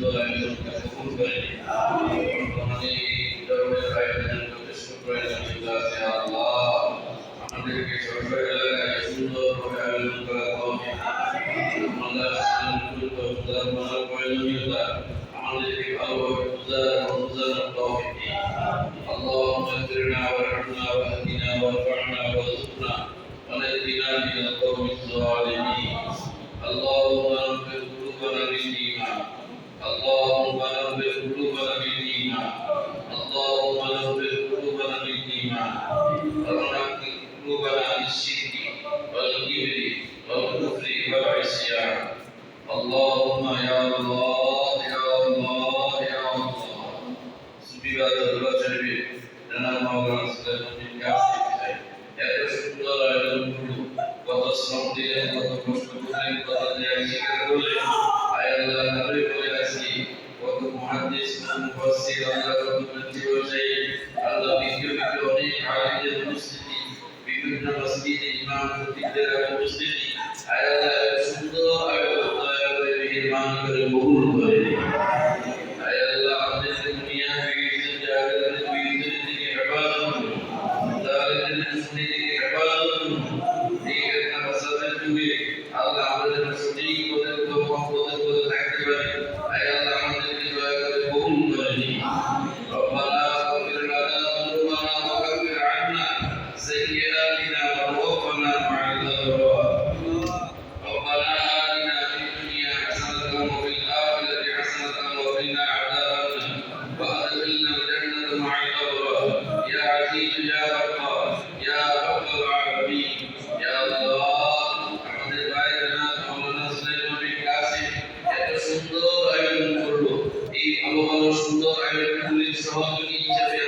সুন্দর আয়োজনকে কবুল করে আমাদের এই ধরনের আয়োজন যথেষ্ট প্রয়োজনীয়তা আছে আল্লাহ আমাদেরকে সরকার এলাকায় সুন্দরভাবে আয়োজন করা তৌফিক আমাদের প্রয়োজনীয়তা আমাদেরকে ভালোভাবে বুঝার তৌফিক اللهم اغفرنا وارحمنا واهدنا وارفعنا وارزقنا ونجنا من القوم الظالمين اللهم نور قلوبنا بالإيمان اللهم نور قلوبنا بالإيمان اللهم نور قلوبنا بالإيمان ونقي قلوبنا عن الشرك والكبر والكفر والعصيان اللهم يا الله يا الله يا الله سبحان الله شريف لنا مولانا سليمان بن كاسب এত সুন্দর আয়োজন করলো কত শ্রম দিলেন কত কষ্ট করলেন কত ত্যাগ স্বীকার করলেন আয় আল্লাহ নবী বলে আসি কত মুহাদ্দিস মুফাসসির আল্লাহ কত প্রতিভাশালী আল্লাহ বিজ্ঞ অনেক আলেমদের উপস্থিতি বিভিন্ন মসজিদে ইমাম খতিবদের উপস্থিতি আয় আল্লাহ সুন্দর আয়োজন দয়া করে মেহেরবান করে কবুল করে আয় আল্লাহ আমাদের দুনিয়া বিগিয়ে জাগরের বিগিয়ে থেকে হেফাজত করুন জাগরের দুনিয়া থেকে হেফাজত করুন এই একটা মাসাদের যুগে আল্লাহ আমাদের সঠিক পথে পথে থাকতে পারে আয় আল্লাহ আমাদেরকে দয়া করে কবুল করে নিন ربنا اغفر لنا ذنوبنا وكفر عنا سيئاتنا وتوفنا مع الابرار ربنا آتنا في الدنيا حسنة وفي الآخرة حسنة وقنا عذاب النار وأدخلنا الجنة مع الأبرار يا عزيز يا غفار يا رب العالمين يا الله আমাদের ভাইরা মাওলানা সুলাইমান বিন কাসিম এত সুন্দর আয়োজন করলো এই ভালো ভালো সুন্দর আয়োজনগুলির সহযোগী হিসেবে